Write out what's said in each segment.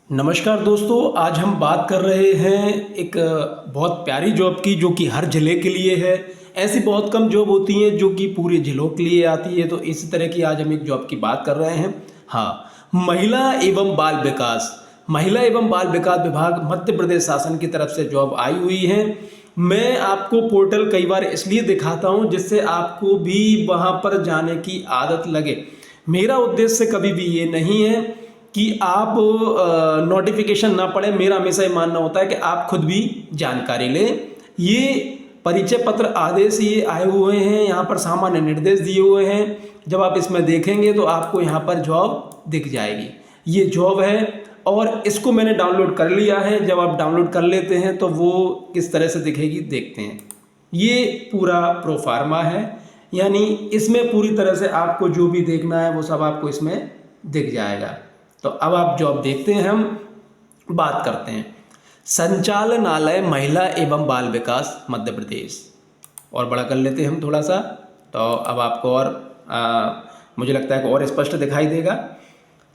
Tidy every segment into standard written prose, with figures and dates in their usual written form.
नमस्कार दोस्तों, आज हम बात कर रहे हैं एक बहुत प्यारी जॉब की जो कि हर ज़िले के लिए है। ऐसी बहुत कम जॉब होती हैं जो कि पूरे ज़िलों के लिए आती है, तो इसी तरह की आज हम एक जॉब की बात कर रहे हैं। हाँ, महिला एवं बाल विकास विभाग मध्य प्रदेश शासन की तरफ से जॉब आई हुई है। मैं आपको पोर्टल कई बार इसलिए दिखाता हूँ जिससे आपको भी वहाँ पर जाने की आदत लगे। मेरा उद्देश्य कभी भी ये नहीं है कि आप नोटिफिकेशन ना पढ़ें। मेरा हमेशा ये मानना होता है कि आप खुद भी जानकारी लें। ये परिचय पत्र आदेश ये आए हुए हैं, यहाँ पर सामान्य निर्देश दिए हुए हैं। जब आप इसमें देखेंगे तो आपको यहाँ पर जॉब दिख जाएगी। ये जॉब है और इसको मैंने डाउनलोड कर लिया है। जब आप डाउनलोड कर लेते हैं तो वो किस तरह से दिखेगी देखते हैं। ये पूरा प्रोफार्मा है, यानी इसमें पूरी तरह से आपको जो भी देखना है वो सब आपको इसमें दिख जाएगा। तो अब आप जॉब देखते हैं, हम बात करते हैं। संचालनालय महिला एवं बाल विकास मध्य प्रदेश, और बड़ा कर लेते हैं हम थोड़ा सा, तो अब आपको और मुझे लगता है कि और स्पष्ट दिखाई देगा।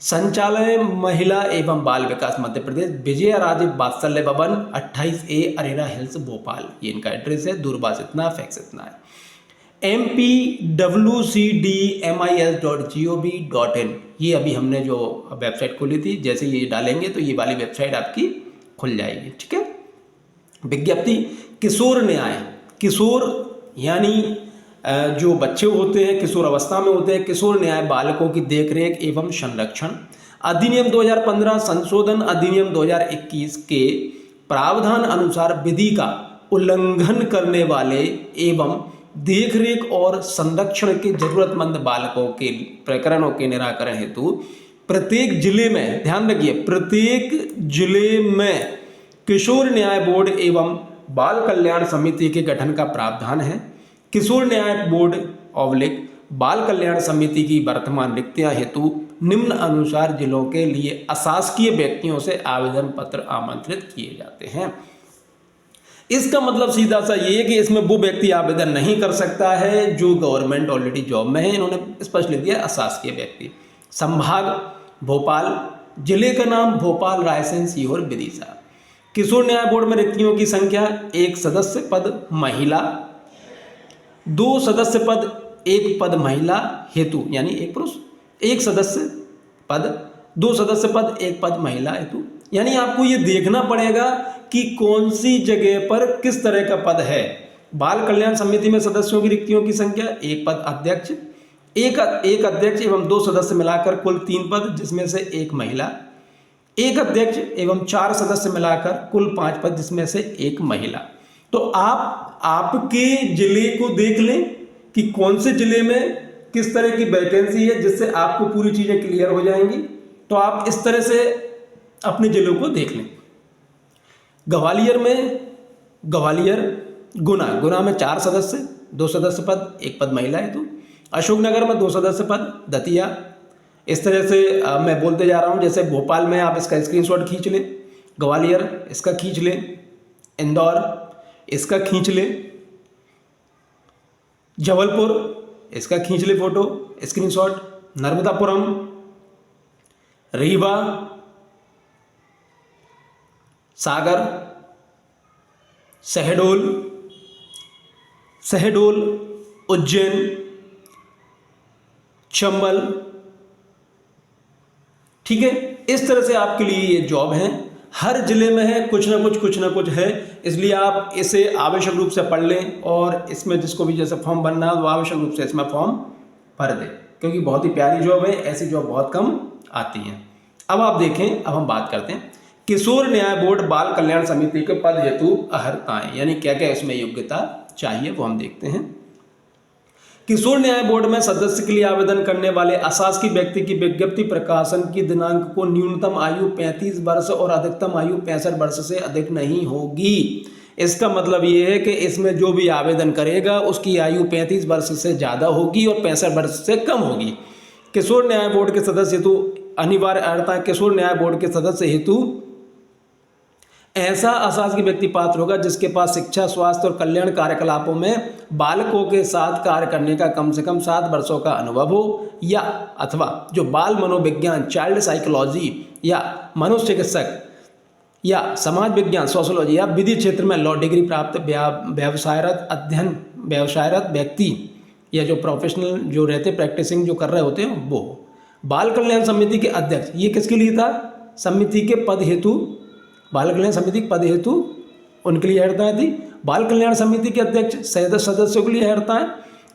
संचालय महिला एवं बाल विकास मध्य प्रदेश, विजय राजीव वात्सल्य भवन 28A अरेरा हिल्स भोपाल, ये इनका एड्रेस है। दूरभाष इतना, फैक्स इतना है। mpwcdmis.gov.in, ये अभी हमने जो वेबसाइट खोली थी, जैसे ये डालेंगे तो ये वाली वेबसाइट आपकी खुल जाएगी। ठीक है। विज्ञप्ति, किशोर न्याय, किशोर यानी जो बच्चे होते हैं, किशोर अवस्था में होते हैं, किशोर न्याय बालकों की देखरेख एवं संरक्षण अधिनियम 2015 संशोधन अधिनियम 2021 के प्रावधान अनुसार विधि का उल्लंघन करने वाले एवं देखरेख और संरक्षण के जरूरतमंद बालकों के प्रकरणों के निराकरण हेतु प्रत्येक जिले में, ध्यान रखिए, प्रत्येक जिले में किशोर न्याय बोर्ड एवं बाल कल्याण समिति के गठन का प्रावधान है। किशोर न्याय बोर्ड ऑवलिक बाल कल्याण समिति की वर्तमान रिक्तियां हेतु निम्न अनुसार जिलों के लिए अशासकीय व्यक्तियों से आवेदन पत्र आमंत्रित किए जाते हैं। इसका मतलब सीधा सा ये है कि इसमें वो व्यक्ति आवेदन नहीं कर सकता है जो गवर्नमेंट ऑलरेडी जॉब में है। इन्होंने स्पष्ट लिख दिया अशासकीय व्यक्ति। संभाग भोपाल, जिले का नाम भोपाल, रायसेन, सीहोर, विदिशा। किशोर न्याय बोर्ड में रिक्तियों की संख्या 1 सदस्य पद महिला, 2 सदस्य पद, 1 पद महिला हेतु यानी 1 पुरुष, 1 सदस्य पद, 2 सदस्य पद, 1 पद महिला हेतु। यानी आपको ये देखना पड़ेगा कि कौन सी जगह पर किस तरह का पद है। बाल कल्याण समिति में सदस्यों की रिक्तियों की संख्या 1 पद अध्यक्ष, एक अध्यक्ष एवं 2 सदस्य मिलाकर कुल 3 पद, जिसमें से 1 महिला, 1 अध्यक्ष एवं 4 सदस्य मिलाकर कुल 5 पद, जिसमें से 1 महिला। तो आप आपके जिले को देख लें कि कौन से जिले में किस तरह की वैकेंसी है, जिससे आपको पूरी चीज़ें क्लियर हो जाएंगी। तो आप इस तरह से अपने जिलों को देख लें। ग्वालियर में, गुना में 4 सदस्य, 2 सदस्य पद, 1 पद महिला हेतु। अशोकनगर में 2 सदस्य पद, दतिया। इस तरह से मैं बोलते जा रहा हूँ। जैसे भोपाल में आप इसका स्क्रीनशॉट खींच लें, ग्वालियर इसका खींच लें, इंदौर इसका खींच लें, जबलपुर इसका खींच ले फोटो स्क्रीनशॉट, नर्मदापुरम, रीवा, सागर, शहडोल, उज्जैन, चंबल। ठीक है। इस तरह से आपके लिए ये जॉब है। हर जिले में है, कुछ ना कुछ है। इसलिए आप इसे आवश्यक रूप से पढ़ लें और इसमें जिसको भी जैसे फॉर्म भरना है वो आवश्यक रूप से इसमें फॉर्म भर दें, क्योंकि बहुत ही प्यारी जॉब है। ऐसी जॉब बहुत कम आती हैं। अब आप देखें, अब हम बात करते हैं किशोर न्याय बोर्ड बाल कल्याण समिति के पद हेतु अर्हताएं, यानी क्या क्या इसमें योग्यता चाहिए वो हम देखते हैं। किशोर न्याय बोर्ड में सदस्य के लिए आवेदन करने वाले अशासकीय व्यक्ति की विज्ञप्ति प्रकाशन की दिनांक को न्यूनतम आयु 35 वर्ष और अधिकतम आयु 65 वर्ष से अधिक नहीं होगी। इसका मतलब ये है कि इसमें जो भी आवेदन करेगा उसकी आयु 35 वर्ष से ज़्यादा होगी और 65 वर्ष से कम होगी। किशोर न्याय बोर्ड के सदस्य हेतु अनिवार्य अर्हता, किशोर न्याय बोर्ड के सदस्य हेतु ऐसा अशासकीय व्यक्ति पात्र होगा जिसके पास शिक्षा, स्वास्थ्य और कल्याण कार्यकलापों में बालकों के साथ कार्य करने का कम से कम 7 वर्षों का अनुभव हो, या अथवा जो बाल मनोविज्ञान, चाइल्ड साइकोलॉजी या मनोचिकित्सक या समाज विज्ञान सोशोलॉजी या विधि क्षेत्र में लॉ डिग्री प्राप्त व्यवसायरत व्यक्ति या जो प्रोफेशनल जो रहते प्रैक्टिसिंग जो कर रहे होते हैं वो। बाल कल्याण समिति के अध्यक्ष, ये किसके लिए था? समिति के पद हेतु, बाल कल्याण समिति के पद हेतु उनके लिए हड़ताएं थी। बाल कल्याण समिति के अध्यक्ष सदस्यों के लिए हड़ताएं।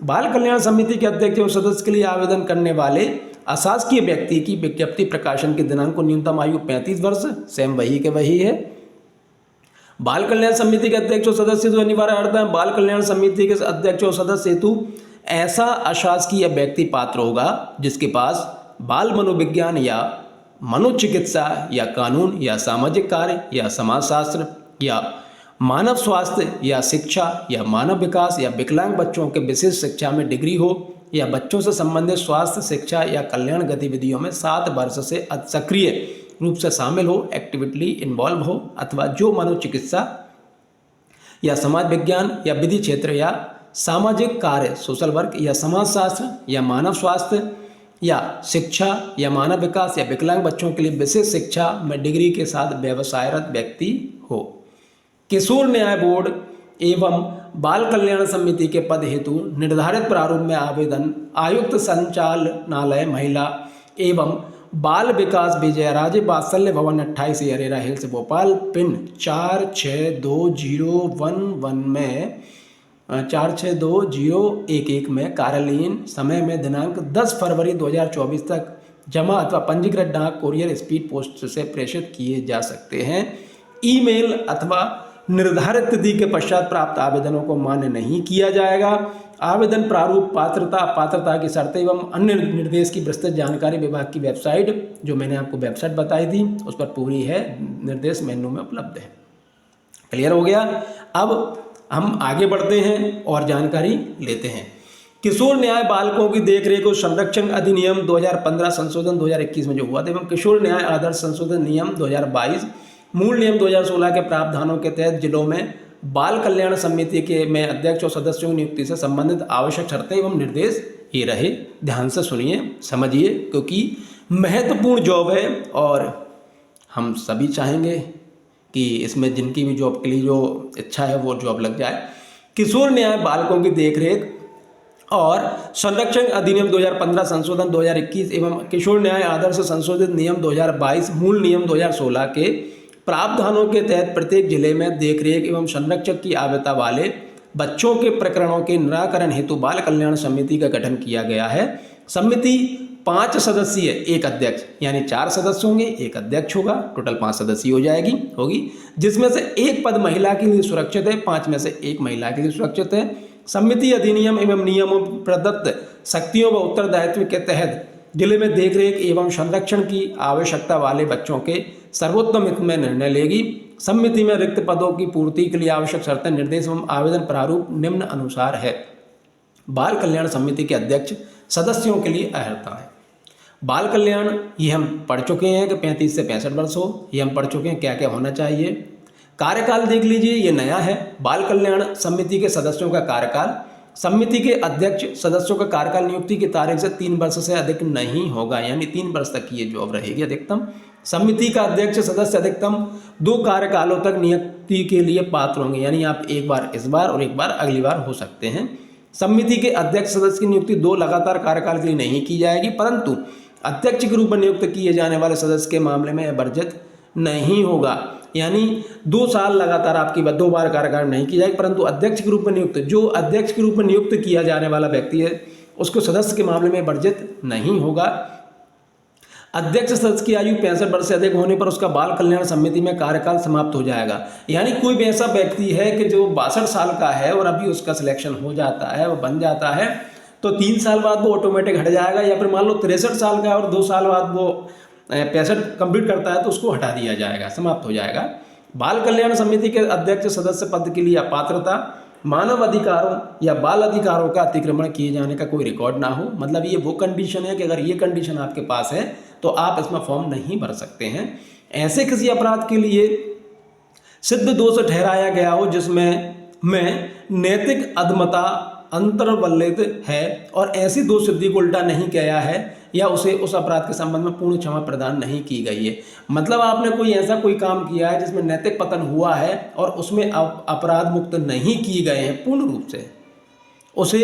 बाल कल्याण समिति के अध्यक्ष और सदस्य के लिए आवेदन करने वाले अशासकीय व्यक्ति की विज्ञप्ति प्रकाशन के दिनांक को न्यूनतम आयु 35 वर्ष, सेम वही के वही है। बाल कल्याण समिति के अध्यक्ष और सदस्य तो अनिवार्य हड़ताएं। बाल कल्याण समिति के अध्यक्ष और सदस्य हेतु ऐसा अशासकीय व्यक्ति पात्र होगा जिसके पास बाल मनोविज्ञान या मनोचिकित्सा या कानून या सामाजिक कार्य या समाजशास्त्र या मानव स्वास्थ्य या शिक्षा या मानव विकास या विकलांग बच्चों के विशेष शिक्षा में डिग्री हो या बच्चों से संबंधित स्वास्थ्य शिक्षा या कल्याण गतिविधियों में 7 वर्ष से सक्रिय रूप से शामिल हो, एक्टिविटली इन्वॉल्व हो, अथवा जो मनोचिकित्सा या समाज विज्ञान या विधि क्षेत्र या सामाजिक कार्य सोशल वर्क या समाजशास्त्र या मानव स्वास्थ्य या शिक्षा या मानव विकास या विकलांग बच्चों के लिए विशेष शिक्षा में डिग्री के साथ व्यवसायरत व्यक्ति हो। किशोर न्याय बोर्ड एवं बाल कल्याण समिति के पद हेतु निर्धारित प्रारूप में आवेदन आयुक्त संचालनालय महिला एवं बाल विकास विजयराजे वात्सल्य भवन 28 अरेरा हिल्स भोपाल पिन 462011 में 462011 में कार्यालयीन समय में दिनांक 10 फरवरी 2024 तक जमा अथवा पंजीकृत डाक कोरियर स्पीड पोस्ट से प्रेषित किए जा सकते हैं। ईमेल अथवा निर्धारित तिथि के पश्चात प्राप्त आवेदनों को मान्य नहीं किया जाएगा। आवेदन प्रारूप, पात्रता की शर्तें एवं अन्य निर्देश की विस्तृत जानकारी विभाग की वेबसाइट, जो मैंने आपको वेबसाइट बताई थी, उस पर पूरी है, निर्देश मेनू में उपलब्ध है। क्लियर हो गया? अब हम आगे बढ़ते हैं और जानकारी लेते हैं। किशोर न्याय बालकों की देखरेख और संरक्षण अधिनियम 2015 संशोधन 2021 में जो हुआ था एवं किशोर न्याय आदर्श संशोधन नियम 2022 मूल नियम 2016 के प्रावधानों के तहत जिलों में बाल कल्याण समिति के में अध्यक्ष और सदस्यों की नियुक्ति से संबंधित आवश्यक शर्तें एवं निर्देश ये रहे। ध्यान से सुनिए, समझिए, क्योंकि महत्वपूर्ण जॉब है और हम सभी चाहेंगे कि इसमें जिनकी भी जॉब के लिए जो इच्छा है वो जॉब लग जाए। किशोर न्याय बालकों की देखरेख और संरक्षण अधिनियम 2015 संशोधन 2021 एवं किशोर न्याय आदर्श संशोधित नियम 2022 मूल नियम 2016 के प्रावधानों के तहत प्रत्येक जिले में देखरेख एवं संरक्षक की आवश्यकता वाले बच्चों के प्रकरणों के निराकरण हेतु बाल कल्याण समिति का गठन किया गया है। समिति 5 सदस्यीय, एक अध्यक्ष, यानी 4 सदस्य होंगे, एक अध्यक्ष होगा, टोटल 5 सदस्यीय होगी, जिसमें से एक पद महिला के लिए सुरक्षित है, 5 में से एक महिला के लिए सुरक्षित है। समिति अधिनियम एवं नियमों प्रदत्त शक्तियों व उत्तरदायित्व के तहत जिले में देखरेख एवं संरक्षण की आवश्यकता वाले बच्चों के सर्वोत्तम हित में निर्णय लेगी। समिति में रिक्त पदों की पूर्ति के लिए आवश्यक शर्तें, निर्देश एवं आवेदन प्रारूप निम्न अनुसार है। बाल कल्याण समिति के अध्यक्ष सदस्यों के लिए अर्हता है। बाल कल्याण ये हम पढ़ चुके हैं कि 35 से 65 वर्ष हो, ये हम पढ़ चुके हैं क्या क्या होना चाहिए। कार्यकाल देख लीजिए, ये नया है। बाल कल्याण समिति के सदस्यों का कार्यकाल, समिति के अध्यक्ष सदस्यों का कार्यकाल नियुक्ति की तारीख से 3 वर्ष से अधिक नहीं होगा, यानी 3 वर्ष तक की ये जॉब रहेगी अधिकतम। समिति का अध्यक्ष सदस्य अधिकतम 2 कार्यकालों तक नियुक्ति के लिए पात्र होंगे, यानी आप एक बार इस बार और एक बार अगली बार हो सकते हैं। समिति के अध्यक्ष सदस्य की नियुक्ति 2 लगातार कार्यकाल के लिए नहीं की जाएगी, परंतु अध्यक्ष के रूप में नियुक्त किए जाने वाले सदस्य के मामले में वर्जित नहीं होगा, यानी 2 साल लगातार आपकी 2 बार कार्यकाल नहीं की जाएगी, परंतु अध्यक्ष के रूप में नियुक्त, जो अध्यक्ष के रूप में नियुक्त किया जाने वाला व्यक्ति है उसको सदस्य के मामले में वर्जित नहीं होगा। अध्यक्ष सदस्य की आयु 65 वर्ष से अधिक होने पर उसका बाल कल्याण समिति में कार्यकाल समाप्त हो जाएगा। यानी कोई भी ऐसा व्यक्ति है कि जो 62 साल का है और अभी उसका सिलेक्शन हो जाता है, वो बन जाता है, तो 3 साल बाद वो ऑटोमेटिक हट जाएगा, या फिर मान लो 63 साल का है और 2 साल बाद वो 65 कंप्लीट करता है तो उसको हटा दिया जाएगा, समाप्त हो जाएगा। बाल कल्याण समिति के अध्यक्ष सदस्य पद के लिए अपात्रता, मानव अधिकारों या बाल अधिकारों का अतिक्रमण किए जाने का कोई रिकॉर्ड ना हो। मतलब ये वो कंडीशन है कि अगर ये कंडीशन आपके पास है तो आप इसमें फॉर्म नहीं भर सकते हैं। ऐसे किसी अपराध के लिए सिद्ध दोष ठहराया गया हो जिसमें नैतिक अधमता अंतर्वलित है और ऐसी दोष सिद्धि को उल्टा नहीं किया है, या उसे उस अपराध के संबंध में पूर्ण क्षमा प्रदान नहीं की गई है। मतलब आपने कोई ऐसा कोई काम किया है जिसमें नैतिक पतन हुआ है और उसमें अपराध मुक्त नहीं किए गए हैं पूर्ण रूप से, उसे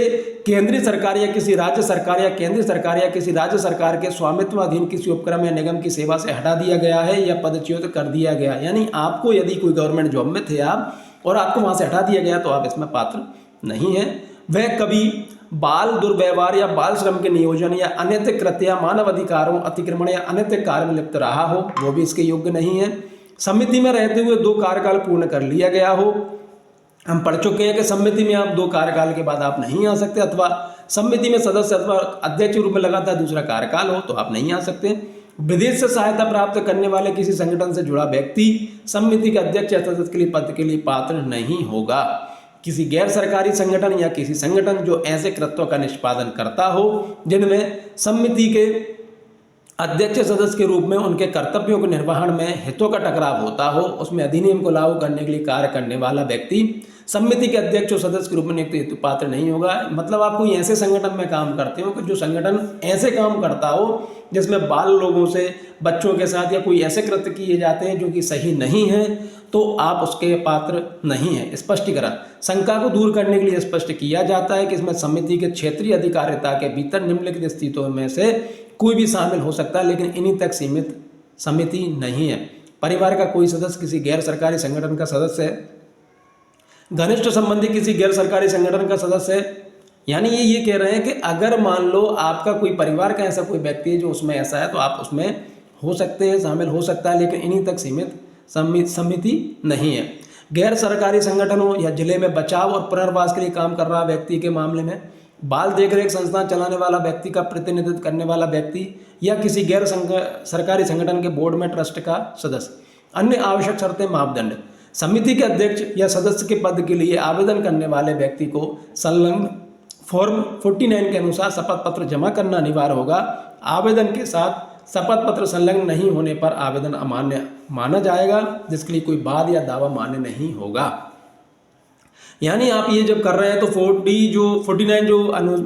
केंद्रीय सरकार या किसी राज्य सरकार या केंद्रीय सरकार या किसी राज्य सरकार के स्वामित्वाधीन किसी उपक्रम या निगम की सेवा से हटा दिया गया है या पदच्युत कर दिया गया। यानी आपको यदि कोई गवर्नमेंट जॉब में थे आप और आपको वहाँ से हटा दिया गया तो आप इसमें पात्र नहीं हैं। वह कभी बाल दुर्व्यवहार या बाल श्रम के नियोजन या अनैतिक कृत्य या मानव अधिकारों अतिक्रमण या अनैतिक कार्य में लिप्त रहा हो, वो भी इसके योग्य नहीं है। समिति में रहते हुए 2 कार्यकाल पूर्ण कर लिया गया हो, हम पढ़ चुके हैं कि समिति में आप 2 कार्यकाल के बाद आप नहीं आ सकते, अथवा समिति में सदस्य अथवा अध्यक्ष के रूप में लगातार दूसरा कार्यकाल हो तो आप नहीं आ सकते। विदेश से सहायता प्राप्त करने वाले किसी संगठन से जुड़ा व्यक्ति समिति के अध्यक्ष या सदस्य के लिए पद के लिए पात्र नहीं होगा। किसी गैर सरकारी संगठन या किसी संगठन जो ऐसे कृत्यों का निष्पादन करता हो जिनमें समिति के अध्यक्ष सदस्य के रूप में उनके कर्तव्यों के निर्वहन में हितों का टकराव होता हो, उसमें अधिनियम को लागू करने के लिए कार्य करने वाला व्यक्ति समिति के अध्यक्ष और सदस्य के रूप में नियुक्त हेतु पात्र नहीं होगा। मतलब आप कोई ऐसे संगठन में काम करते हो कि जो संगठन ऐसे काम करता हो जिसमें बाल लोगों से, बच्चों के साथ या कोई ऐसे कृत्य किए जाते हैं जो कि सही नहीं है, तो आप उसके पात्र नहीं हैं। स्पष्टीकरण, शंका को दूर करने के लिए स्पष्ट किया जाता है कि इसमें समिति के क्षेत्रीय अधिकारिता के भीतर निम्नलिखित स्थितियों में से कोई भी शामिल हो सकता है, लेकिन इन्हीं तक सीमित समिति नहीं है। परिवार का कोई सदस्य किसी गैर सरकारी संगठन का सदस्य है, घनिष्ठ संबंधी किसी गैर सरकारी संगठन का सदस्य है। यानी ये कह रहे हैं कि अगर मान लो आपका कोई परिवार का ऐसा कोई व्यक्ति है जो उसमें ऐसा है तो आप उसमें हो सकते हैं, शामिल हो सकता है, लेकिन इन्हीं तक सीमित समिति नहीं है। गैर सरकारी संगठनों या जिले में बचाव और पुनर्वास के लिए काम कर रहा व्यक्ति के मामले में बाल देखरेख संस्थान चलाने वाला व्यक्ति का प्रतिनिधित्व करने वाला व्यक्ति या किसी गैर सरकारी संगठन के बोर्ड में ट्रस्ट का सदस्य। अन्य आवश्यक शर्तें, मापदंड, समिति के अध्यक्ष या सदस्य के पद के लिए आवेदन करने वाले व्यक्ति को संलग्न फॉर्म 49 के अनुसार शपथ पत्र जमा करना अनिवार्य होगा। आवेदन के साथ शपथ पत्र संलग्न नहीं होने पर आवेदन अमान्य माना जाएगा, जिसके लिए कोई वाद या दावा मान्य नहीं होगा। यानी आप ये जब कर रहे हैं तो 49 जो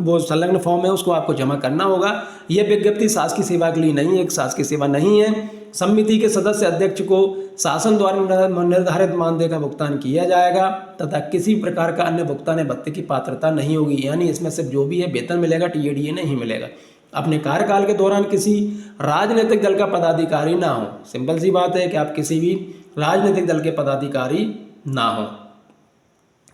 वो संलग्न फॉर्म है उसको आपको जमा करना होगा। यह विज्ञप्ति शासकीय सेवा के लिए नहीं है, एक शासकीय सेवा नहीं है। समिति के सदस्य अध्यक्ष को शासन द्वारा निर्धारित मानदेय का भुगतान किया जाएगा तथा किसी प्रकार का अन्य भुगतान या भत्ते की पात्रता नहीं होगी। यानी इसमें सिर्फ जो भी है वेतन मिलेगा, टीएडीए नहीं मिलेगा। अपने कार्यकाल के दौरान किसी राजनीतिक दल का पदाधिकारी ना हो। सिंपल सी बात है कि आप किसी भी राजनीतिक दल के पदाधिकारी ना हो,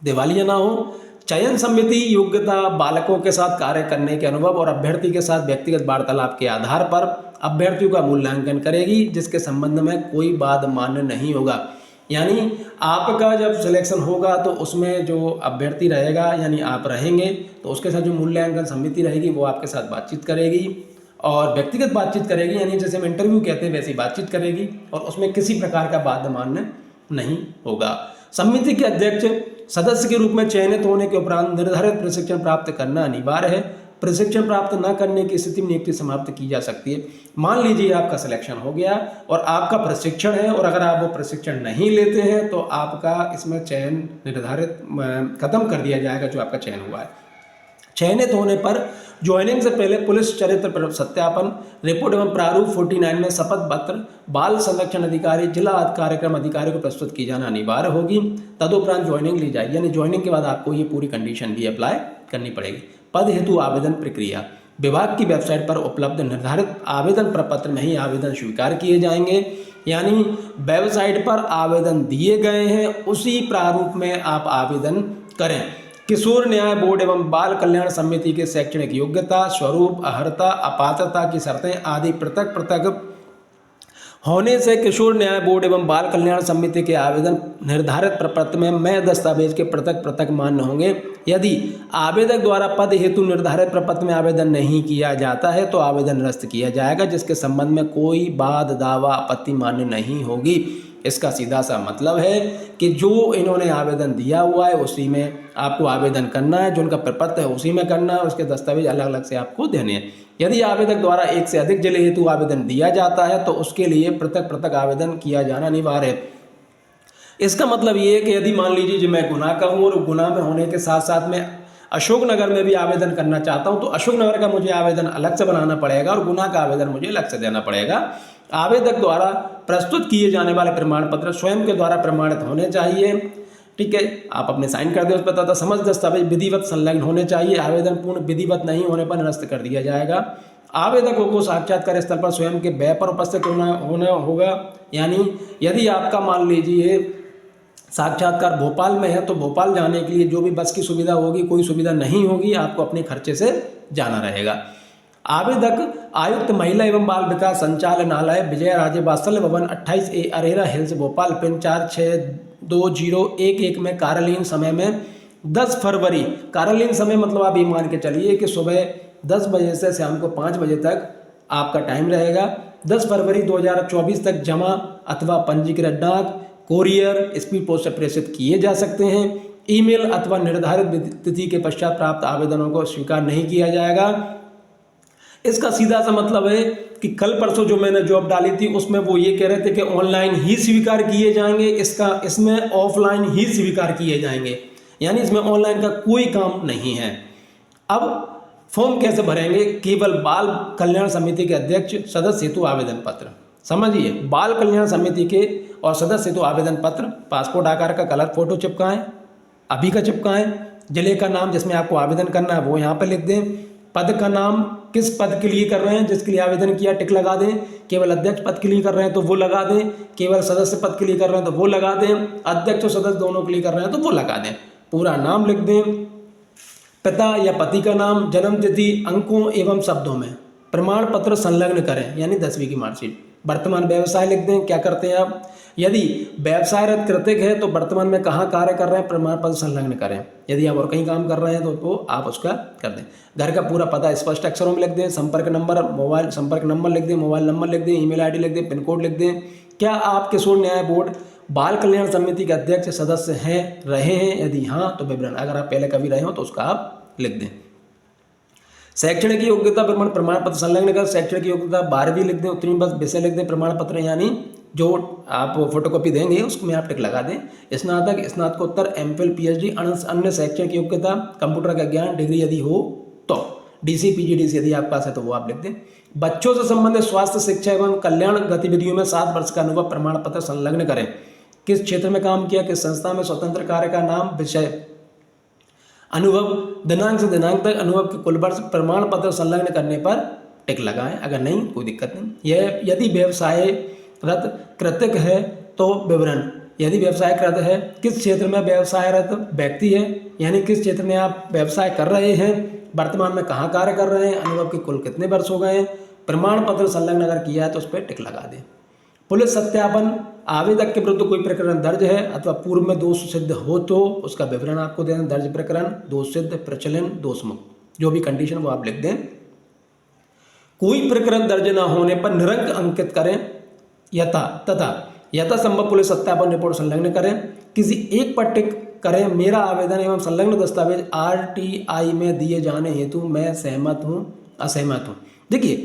दिवालिया ना हो। चयन समिति योग्यता, बालकों के साथ कार्य करने के अनुभव और अभ्यर्थी के साथ व्यक्तिगत वार्तालाप के आधार पर अभ्यर्थियों का मूल्यांकन करेगी, जिसके संबंध में कोई वाद मान्य नहीं होगा। यानी आपका जब सिलेक्शन होगा तो उसमें जो अभ्यर्थी रहेगा यानी आप रहेंगे तो उसके साथ जो मूल्यांकन समिति रहेगी वो आपके साथ बातचीत करेगी और व्यक्तिगत बातचीत करेगी, यानी जैसे हम इंटरव्यू कहते हैं वैसी बातचीत करेगी और उसमें किसी प्रकार का वाद मान्य नहीं होगा। समिति के अध्यक्ष सदस्य के रूप में चयनित होने के उपरांत निर्धारित प्रशिक्षण प्राप्त करना अनिवार्य है। प्रशिक्षण प्राप्त न करने की स्थिति में नियुक्ति समाप्त की जा सकती है। मान लीजिए आपका सिलेक्शन हो गया और आपका प्रशिक्षण है और अगर आप वो प्रशिक्षण नहीं लेते हैं तो आपका इसमें चयन निर्धारित खत्म कर दिया जाएगा जो आपका चयन हुआ है। चयनित होने पर ज्वाइनिंग से पहले पुलिस चरित्र सत्यापन रिपोर्ट एवं प्रारूप 49 में शपथ पत्र बाल संरक्षण अधिकारी, जिला कार्यक्रम अधिकारी को प्रस्तुत की जाना अनिवार्य होगी। तदुपरांत ज्वाइनिंग ली जाएगी, यानी ज्वाइनिंग के बाद आपको ये पूरी कंडीशन भी अप्लाई करनी पड़ेगी। पद हेतु आवेदन प्रक्रिया, विभाग की वेबसाइट पर उपलब्ध निर्धारित आवेदन प्रपत्र में ही आवेदन स्वीकार किए जाएंगे। यानी वेबसाइट पर आवेदन दिए गए हैं उसी प्रारूप में आप आवेदन करें। किशोर न्याय बोर्ड एवं बाल कल्याण समिति के शैक्षणिक योग्यता, स्वरूप, अर्हता, अपात्रता की शर्तें आदि पृथक पृथक होने से किशोर न्याय बोर्ड एवं बाल कल्याण समिति के आवेदन निर्धारित प्रपत्र में मैं दस्तावेज के पृथक पृथक मान्य होंगे। यदि आवेदक द्वारा पद हेतु निर्धारित प्रपत्र में आवेदन नहीं किया जाता है तो आवेदन निरस्त किया जाएगा, जिसके संबंध में कोई वाद, दावा, आपत्ति मान्य नहीं होगी। इसका सीधा सा मतलब है कि जो इन्होंने आवेदन दिया हुआ है उसी में आपको आवेदन करना है, जो उनका प्रपत्र है उसी में करना है, उसके दस्तावेज अलग अलग से आपको देने हैं। यदि आवेदक द्वारा एक से अधिक जिले हेतु आवेदन दिया जाता है तो उसके लिए पृथक पृथक आवेदन किया जाना अनिवार्य है। इसका मतलब ये है कि यदि मान लीजिए मैं गुनाह का हूँ और गुनाह में होने के साथ साथ में अशोकनगर में भी आवेदन करना चाहता हूँ तो अशोकनगर का मुझे आवेदन अलग से बनाना पड़ेगा और गुना का आवेदन मुझे अलग से देना पड़ेगा। आवेदक द्वारा प्रस्तुत किए जाने वाले प्रमाण पत्र स्वयं के द्वारा प्रमाणित होने चाहिए। ठीक है, आप अपने साइन कर दें उस पर तथा समस्त दस्तावेज विधिवत संलग्न होने चाहिए। आवेदन पूर्ण विधिवत नहीं होने पर निरस्त कर दिया जाएगा। आवेदकों को साक्षात्कार स्थल पर स्वयं के व्यय पर उपस्थित होना होगा। यानी यदि आपका मान लीजिए साक्षात्कार भोपाल में है तो भोपाल जाने के लिए जो भी बस की सुविधा होगी, कोई सुविधा नहीं होगी, आपको अपने खर्चे से जाना रहेगा। आवेदक आयुक्त महिला एवं बाल विकास संचालनालय विजय राजे वात्सल्य भवन 28A Arera hills Bhopal pin 462011 में कार्यालयीन समय में 10 फरवरी, कार्यालयीन समय मतलब आप ये मान के चलिए कि सुबह 10 बजे से शाम को 5 बजे तक आपका टाइम रहेगा। 10 फरवरी 2024 तक जमा अथवा पंजीकृत डाक, कोरियर, स्पीड पोस्ट से प्रेषित किए जा सकते हैं। ईमेल अथवा निर्धारित तिथि के पश्चात प्राप्त आवेदनों को स्वीकार नहीं किया जाएगा। इसका सीधा सा मतलब है कि कल परसों जो मैंने जॉब डाली थी उसमें वो ये कह रहे थे कि ऑनलाइन ही स्वीकार किए जाएंगे, इसमें ऑफलाइन ही स्वीकार किए जाएंगे, यानी इसमें ऑनलाइन का कोई काम नहीं है। अब फॉर्म कैसे भरेंगे? केवल बाल कल्याण समिति के अध्यक्ष, सदस्य हेतु आवेदन पत्र, समझिए, बाल कल्याण समिति के और सदस्य हेतु आवेदन पत्र, पासपोर्ट आकार का कलर फोटो चिपकाएं, अभी का चिपकाएं, जिले का नाम जिसमें आपको आवेदन करना है वो यहाँ पे लिख दें, पद का नाम, किस पद के लिए कर रहे हैं, जिसके लिए आवेदन किया टिक लगा दें, केवल अध्यक्ष पद के लिए कर रहे हैं तो वो लगा दें, केवल सदस्य पद के लिए कर रहे हैं तो वो लगा दें, अध्यक्ष और सदस्य दोनों के लिए कर रहे हैं तो वो लगा दें, पूरा नाम लिख दें, पिता या पति का नाम, जन्म तिथि अंकों एवं शब्दों में, प्रमाण पत्र संलग्न करें यानी 10वीं की मार्कशीट, वर्तमान व्यवसाय लिख दें, क्या करते हैं आप, यदि व्यवसायरत कृतिक है तो वर्तमान में कहाँ कार्य कर रहे हैं प्रमाण पत्र संलग्न करें, यदि आप और कहीं काम कर रहे हैं तो आप उसका कर दें। घर का पूरा पता स्पष्ट अक्षरों में लिख दें, संपर्क नंबर, मोबाइल संपर्क नंबर लिख दें, मोबाइल नंबर लिख दें, ईमेल आईडी लिख दें, पिन कोड लिख दें। क्या आप किशोर न्याय बोर्ड बाल कल्याण समिति के अध्यक्ष सदस्य हैं, रहे हैं, यदि हाँ तो विवरण, अगर आप पहले कभी रहे हो तो उसका आप लिख दें। शैक्षणिक योग्यता प्रमाण पत्र संलग्न कर, शैक्षणिक योग्यता 12वीं लिख दें, उत्तीर्ण बस विषय लिख दें, प्रमाण पत्र यानी जो आप फोटोकॉपी देंगे उसमें आप टिक लगा दें। स्नातक, स्नातकोत्तर, एमफिल, पीएचडी, अन्य शैक्षणिक योग्यता, कंप्यूटर का ज्ञान, डिग्री यदि हो तो, डीसी पीजीडीसी यदि आपके पास है तो वो आप लिख दें। बच्चों से संबंधित स्वास्थ्य शिक्षा एवं कल्याण गतिविधियों में 7 वर्ष का अनुभव प्रमाण पत्र संलग्न करें। किस क्षेत्र में काम किया, किस संस्था में, स्वतंत्र कार्य का नाम, विषय, अनुभव, दिनांक से दिनांक तक अनुभव के कुल वर्ष प्रमाण पत्र संलग्न करने पर टिक लगाएं, अगर नहीं कोई दिक्कत नहीं। यह यदि व्यवसायरत कृतिक है तो विवरण, यदि व्यवसायरत है किस क्षेत्र में व्यवसायरत व्यक्ति है, यानी किस क्षेत्र में आप व्यवसाय कर रहे हैं, वर्तमान में कहाँ कार्य कर रहे हैं, अनुभव के कुल कितने वर्ष हो गए हैं, प्रमाण पत्र संलग्न अगर किया है तो उस पर टिक लगा दें। पुलिस सत्यापन, आवेदक के विरुद्ध कोई प्रकरण दर्ज है अथवा पूर्व में दोष सिद्ध हो तो उसका विवरण आपको देना, दर्ज प्रकरण, दोष सिद्ध, प्रचलन, दोष मुक्त, जो भी कंडीशन वो आप लिख दें। कोई प्रकरण दर्ज न होने पर निरंक अंकित करें तथा यथा संभव पुलिस सत्यापन रिपोर्ट संलग्न करें। किसी एक पर टिक करें, मेरा आवेदन एवं संलग्न दस्तावेज आरटीआई में दिए जाने हेतु मैं सहमत हूँ, असहमत हूँ। देखिए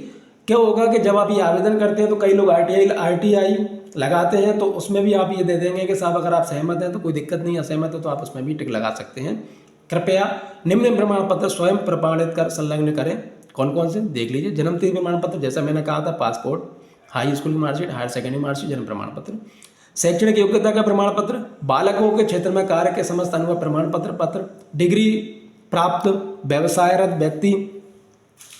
क्या होगा कि जब आप ये आवेदन करते हैं तो कई लोग आरटीआई लगाते हैं तो उसमें भी आप ये दे देंगे कि साहब अगर आप सहमत हैं तो कोई दिक्कत नहीं, असहमत है तो आप उसमें भी टिक लगा सकते हैं। कृपया निम्न प्रमाण पत्र स्वयं प्रमाणित कर संलग्न करें। कौन कौन से देख लीजिए, जन्म तिथि प्रमाण पत्र जैसा मैंने कहा था, पासपोर्ट, हाई स्कूल की मार्कशीट, हायर सेकेंडरी मार्कशीट, जन्म प्रमाण पत्र, शैक्षणिक योग्यता का प्रमाण पत्र, बालकों के क्षेत्र में कार्य के समस्त अनुभव प्रमाण पत्र, डिग्री प्राप्त व्यवसायरत व्यक्ति,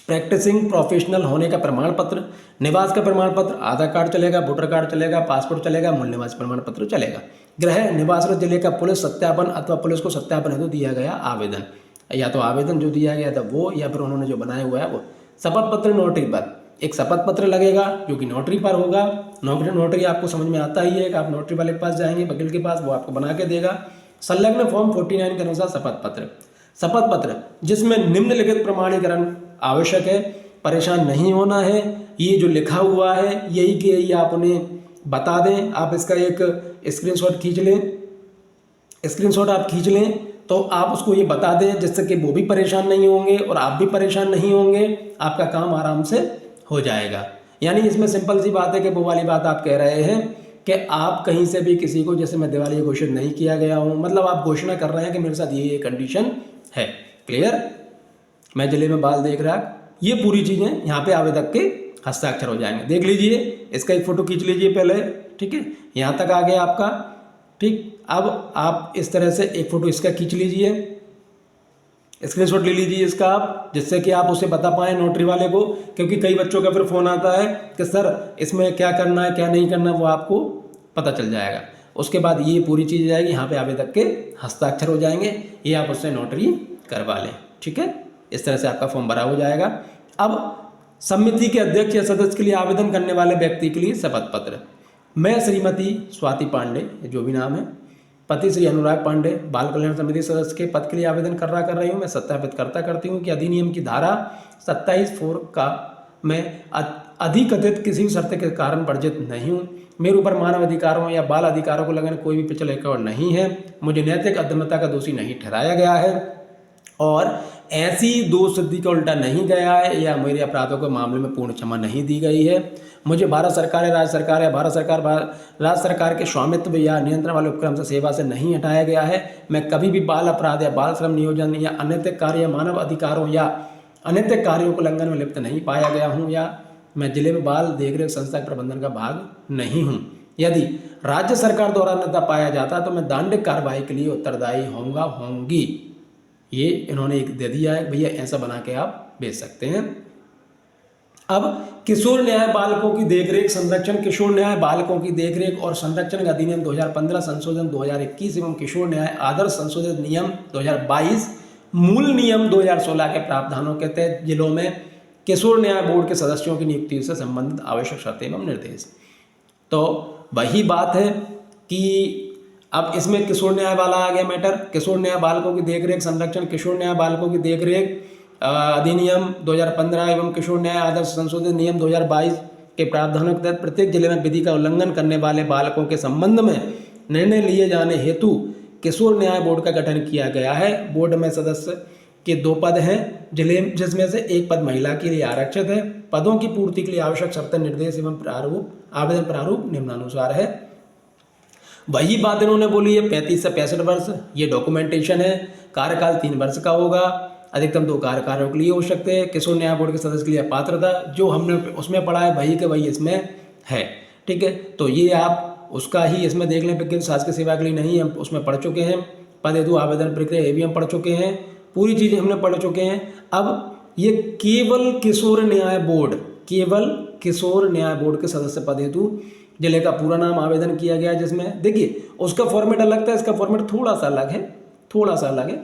प्रैक्टिसिंग प्रोफेशनल होने का प्रमाण पत्र, निवास का प्रमाण पत्र, आधार कार्ड चलेगा, वोटर कार्ड चलेगा, पासपोर्ट चलेगा, मूल निवास प्रमाण पत्र चलेगा। गृह निवासरत जिले का पुलिस सत्यापन अथवा पुलिस को सत्यापन हेतु दिया गया आवेदन, या तो आवेदन जो दिया गया था वो, या फिर उन्होंने जो बनाया हुआ है वो। शपथ पत्र नोटरी पर, एक शपथ पत्र लगेगा जो कि नोटरी पर होगा। नोटरी आपको समझ में आता ही है कि आप नोटरी वाले के पास जाएंगे, वकील के पास, वो आपको बना के देगा। संलग्न फॉर्म 49 के अनुसार शपथ पत्र जिसमें निम्नलिखित प्रमाणीकरण आवश्यक है, परेशान नहीं होना है, ये जो लिखा हुआ है यही कि यही आप उन्हें बता दें। आप इसका एक स्क्रीनशॉट खींच लें, तो आप उसको ये बता दें जिससे कि वो भी परेशान नहीं होंगे और आप भी परेशान नहीं होंगे, आपका काम आराम से हो जाएगा। यानी इसमें सिंपल सी बात है कि वो वाली बात आप कह रहे हैं कि आप कहीं से भी किसी को, जैसे मैं दिवाली घोषित नहीं किया गया हूँ, मतलब आप घोषणा कर रहे हैं कि मेरे साथ ये कंडीशन है, क्लियर। मैं जिले में बाल देख रहा, ये पूरी चीज़ें यहाँ पे आवेदक के हस्ताक्षर हो जाएंगे। देख लीजिए, इसका एक फ़ोटो खींच लीजिए पहले, ठीक है, यहाँ तक आ गया आपका। ठीक, अब आप इस तरह से एक फ़ोटो इसका खींच लीजिए, स्क्रीनशॉट ले लीजिए इसका आप, जिससे कि आप उसे बता पाएँ नोटरी वाले को, क्योंकि कई बच्चों का फिर फ़ोन आता है कि सर इसमें क्या करना है क्या नहीं करना, वो आपको पता चल जाएगा। उसके बाद ये पूरी चीज़ जाएगी, यहाँ पे आवेदक के हस्ताक्षर हो जाएंगे, ये आप उससे नोटरी करवा लें। ठीक है, इस तरह से आपका फॉर्म भरा हो जाएगा। अब समिति के अध्यक्ष या सदस्य के लिए आवेदन करने वाले व्यक्ति के लिए शपथ पत्र। मैं श्रीमती स्वाति पांडे, जो भी नाम है, पति श्री अनुराग पांडे, बाल कल्याण समिति सदस्य के पद के लिए आवेदन कर रही हूँ। मैं सत्यापित करती हूँ कि अधिनियम की धारा 27(4) का मैं अधिकथित किसी भी शर्त के कारण वर्जित नहीं हूँ। मेरे ऊपर मानव अधिकारों या बाल अधिकारों को लगने कोई भी पिछले रिकॉर्ड नहीं है। मुझे नैतिक अधमता का दोषी नहीं ठहराया गया है और ऐसी दोष सिद्धि का उल्टा नहीं गया है या मेरे अपराधों के मामले में पूर्ण क्षमा नहीं दी गई है। मुझे भारत सरकार या राज्य सरकार या राज्य सरकार के स्वामित्व या नियंत्रण वाले उपक्रम से सेवा से नहीं हटाया गया है। मैं कभी भी बाल अपराध या बाल श्रम नियोजन या अनैतिक कार्य या मानव अधिकारों या अनैतिक कार्यों को उल्लंघन में लिप्त नहीं पाया गया हूँ या मैं जिले में बाल देखरेख संस्था के प्रबंधन का भाग नहीं हूँ। यदि राज्य सरकार द्वारा अन्यथा पाया जाता तो मैं दंडिक कार्रवाई के लिए उत्तरदायी होंगी। ये इन्होंने एक दे दिया है, भैया ऐसा बना के आप भेज सकते हैं। अब किशोर न्याय बालकों की देखरेख संरक्षण, किशोर न्याय बालकों की देखरेख और संरक्षण का अधिनियम 2015 संशोधन 2021 एवं किशोर न्याय आदर्श संशोधित नियम 2022 मूल नियम 2016 के प्रावधानों के तहत जिलों में किशोर न्याय बोर्ड के सदस्यों की नियुक्ति से संबंधित आवश्यक शर्तें एवं निर्देश। तो वही बात है कि अब इसमें किशोर न्याय वाला आ गया मैटर, किशोर न्याय बालकों की देखरेख संरक्षण, किशोर न्याय बालकों की देखरेख अधिनियम 2015 एवं किशोर न्याय आदर्श संशोधित नियम 2022 के प्रावधानों के तहत प्रत्येक जिले में विधि का उल्लंघन करने वाले बालकों के संबंध में निर्णय लिए जाने हेतु किशोर न्याय बोर्ड का गठन किया गया है। बोर्ड में सदस्य के 2 पद हैं जिले, जिसमें से 1 पद महिला के लिए आरक्षित है। पदों की पूर्ति के लिए आवश्यक शर्तें, निर्देश एवं प्रारूप, आवेदन प्रारूप निम्नानुसार है। वही बात इन्होंने बोली है, 35 से 65 वर्ष ये डॉक्यूमेंटेशन है। कार्यकाल 3 वर्ष का होगा, अधिकतम 2 कार्यकालों के लिए हो सकते हैं। किशोर न्याय बोर्ड के सदस्य के लिए पात्रता जो हमने उसमें पढ़ा है वही के वही इसमें है। ठीक है, तो ये आप उसका ही इसमें देख लें। विज्ञान शासकीय सेवा के लिए नहीं, हम उसमें पढ़ चुके हैं। पद हेतु आवेदन प्रक्रिया ये भी हम पढ़ चुके हैं, पूरी चीज़ें हमने पढ़ चुके हैं। अब ये केवल किशोर न्याय बोर्ड, केवल किशोर न्याय बोर्ड के सदस्य पद हेतु जिले का पूरा नाम आवेदन किया गया है, जिसमें देखिए उसका फॉर्मेट अलग था, इसका फॉर्मेट थोड़ा सा अलग है, थोड़ा सा अलग है।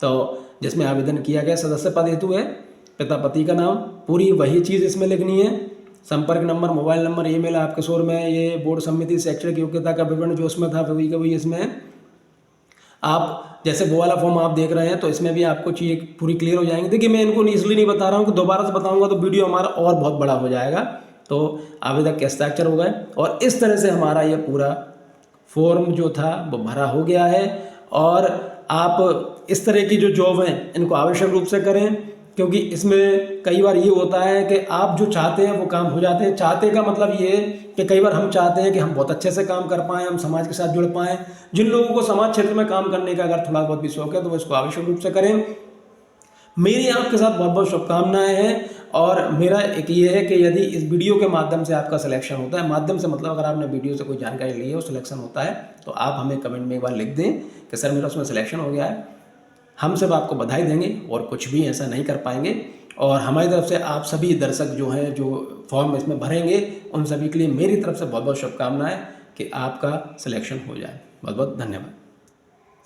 तो जिसमें आवेदन किया गया सदस्य पद हेतु है पिता पति का नाम, पूरी वही चीज़ इसमें लिखनी है। संपर्क नंबर, मोबाइल नंबर, ईमेल, आप किशोर में ये बोर्ड सम्मति, शैक्षणिक योग्यता का विवरण जो उसमें था वही का वही इसमें है। आप जैसे वो वाला फॉर्म आप देख रहे हैं तो इसमें भी आपको चीज़ें पूरी क्लियर हो जाएंगी। देखिए मैं इनको इसलिए नहीं बता रहा हूँ कि दोबारा से बताऊँगा तो वीडियो हमारा और बहुत बड़ा हो जाएगा। तो आवेदक के हस्ताक्षर हो गए और इस तरह से हमारा ये पूरा फॉर्म जो था वो भरा हो गया है। और आप इस तरह की जो जॉब हैं इनको आवश्यक रूप से करें, क्योंकि इसमें कई बार ये होता है कि आप जो चाहते हैं वो काम हो जाते हैं। चाहते का मतलब ये कि कई बार हम चाहते हैं कि हम बहुत अच्छे से काम कर पाएँ, हम समाज के साथ जुड़ पाएँ। जिन लोगों को समाज क्षेत्र में काम करने का अगर थोड़ा बहुत भी शौक है तो वो इसको आवश्यक रूप से करें। मेरी आपके साथ बहुत बहुत शुभकामनाएं हैं। और मेरा एक ये है कि यदि इस वीडियो के माध्यम से आपका सिलेक्शन होता है, माध्यम से मतलब अगर आपने वीडियो से कोई जानकारी ली है और सिलेक्शन होता है तो आप हमें कमेंट में एक बार लिख दें कि सर मेरा उसमें सिलेक्शन हो गया है। हम सब आपको बधाई देंगे और कुछ भी ऐसा नहीं कर पाएंगे। और हमारी तरफ से आप सभी दर्शक जो हैं जो फॉर्म इसमें भरेंगे उन सभी के लिए मेरी तरफ से बहुत बहुत शुभकामनाएं कि आपका सिलेक्शन हो जाए। बहुत बहुत धन्यवाद।